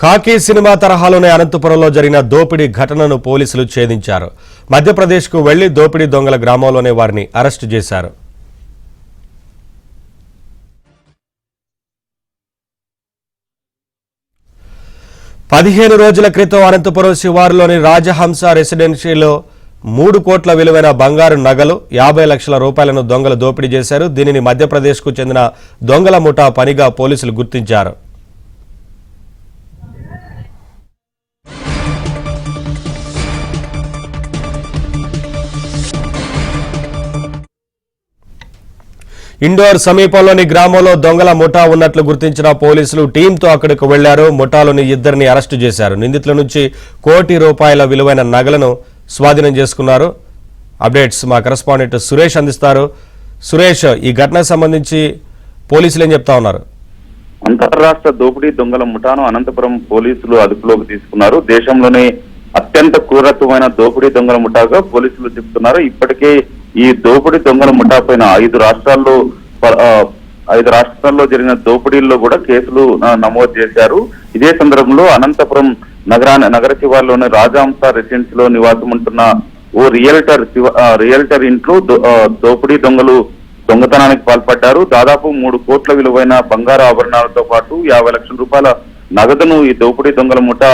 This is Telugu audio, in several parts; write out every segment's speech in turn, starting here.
ఖాకీ సినిమా తరహాలోనే అనంతపురంలో జరిగిన దోపిడీ ఘటనను పోలీసులు ఛేదించారు. మధ్యప్రదేశ్కు వెళ్లి దోపిడీ దొంగల గ్రామంలోనే వారిని అరెస్టు చేశారు. పదిహేను రోజుల క్రితం అనంతపురం శివారులోని రాజహంస రెసిడెన్షియల్లో 3 కోట్ల విలువైన బంగారు నగలు 50 లక్షల రూపాయలను దొంగలు దోపిడీ చేశారు. దీనిని మధ్యప్రదేశ్కు చెందిన దొంగల ముఠా పనిగా పోలీసులు గుర్తించారు. ఇండోర్ సమీపంలోని గ్రామంలో దొంగల ముఠా ఉన్నట్లు గుర్తించిన పోలీసులు టీంతో అక్కడికి వెళ్లారు. ముఠాలోని 2 అరెస్టు చేశారు. నిందితుల నుంచి ₹1 కోటి విలువైన నగలను స్వాధీనం చేసుకున్నారు. అప్డేట్స్ మా కరెస్పాండెంట్ సురేష్ అందిస్తారు. సురేష్, ఈ ఘటనకు సంబంధించి పోలీసులు ఏం చెప్తా ఉన్నారు? అంతర్రాష్ట్ర దోపిడీ దొంగల ముఠాను అనంతపురం పోలీసులు అదుపులోకి తీసుకున్నారు. దేశంలోనే అత్యంత క్రూరత్వమైన దోపిడీ దొంగల ముఠాగా పోలీసులు చెప్తున్నారు. ఇప్పటికే ఈ దోపిడీ దొంగల ముఠా పైన 5 రాష్ట్రాల్లో జరిగిన దోపిడీల్లో కూడా కేసులు నమోదు చేశారు. ఇదే సందర్భంలో అనంతపురం నగర శివార్లోని రాజహంస రెసిడెన్సీలో నివాసం ఉంటున్న ఓ రియల్టర్ ఇంట్లో దోపిడీ దొంగలు దొంగతనానికి పాల్పడ్డారు. దాదాపు 3 కోట్ల విలువైన బంగారు ఆభరణాలతో పాటు 50 లక్షల రూపాయల నగదును ఈ దోపిడీ దొంగల ముఠా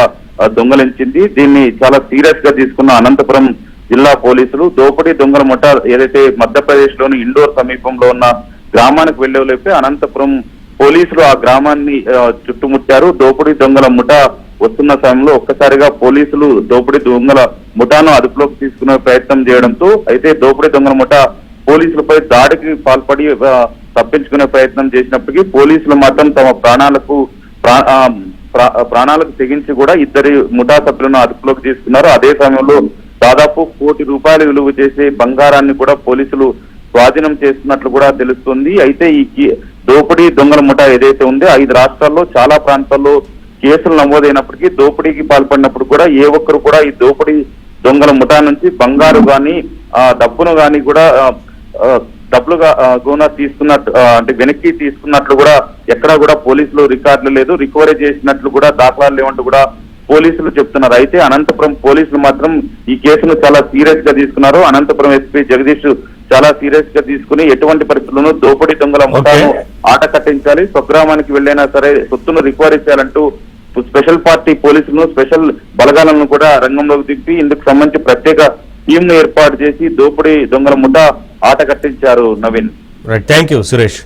దొంగలించింది. దీన్ని చాలా సీరియస్ గా తీసుకున్న అనంతపురం జిల్లా పోలీసులు దోపిడీ దొంగల ముఠా ఏదైతే మధ్యప్రదేశ్ లోని ఇండోర్ సమీపంలో ఉన్న గ్రామానికి వెళ్లేలోపే అనంతపురం పోలీసులు ఆ గ్రామాన్ని చుట్టుముట్టారు. దోపిడీ దొంగల ముఠా వస్తున్న సమయంలో ఒక్కసారిగా పోలీసులు దోపిడీ దొంగల ముఠాను అదుపులోకి తీసుకునే ప్రయత్నం చేయడంతో అయితే దోపిడీ దొంగల ముఠా పోలీసులపై దాడికి పాల్పడి తప్పించుకునే ప్రయత్నం చేసినప్పటికీ పోలీసులు మాత్రం తమ ప్రాణాలకు తెగించి కూడా 2 ముఠా సభ్యులను అదుపులోకి తీసుకున్నారు. అదే సమయంలో దాదాపు ₹1 కోటి విలువ చేసే బంగారాన్ని కూడా పోలీసులు స్వాధీనం చేస్తున్నట్లు కూడా తెలుస్తుంది. అయితే ఈ దోపిడీ దొంగల ముఠా ఏదైతే ఉందో 5 రాష్ట్రాల్లో చాలా ప్రాంతాల్లో కేసులు నమోదైనప్పటికీ దోపిడీకి పాల్పడినప్పుడు కూడా ఏ ఒక్కరు కూడా ఈ దోపిడీ దొంగల ముఠా నుంచి బంగారు గాని డబ్బును గాని కూడా డబ్బులుగా తీసుకున్నట్టు అంటే వెనక్కి తీసుకున్నట్లు కూడా ఎక్కడా కూడా పోలీసులు రికార్డులు లేదు, రికవరీ చేసినట్లు కూడా దాఖలాలు లేవంటూ కూడా పోలీసులు చెప్తున్నారు. అయితే అనంతపురం పోలీసులు మాత్రం ఈ కేసును చాలా సీరియస్ గా తీసుకున్నారు. అనంతపురం ఎస్పీ జగదీష్ చాలా సీరియస్ గా తీసుకుని ఎటువంటి పరిస్థితుల్లోనూ దోపిడీ దొంగల ముఠాను ఆట కట్టించాలి, స్వగ్రామానికి వెళ్ళైనా సరే సొత్తును రికవరీ చేయాలంటూ స్పెషల్ పార్టీ పోలీసులను స్పెషల్ బలగాలను కూడా రంగంలోకి దింపి ఇందుకు సంబంధించి ప్రత్యేక టీం ను ఏర్పాటు చేసి దోపిడీ దొంగల ముఠా ఆట కట్టించారు. Naveen, thank you Suresh.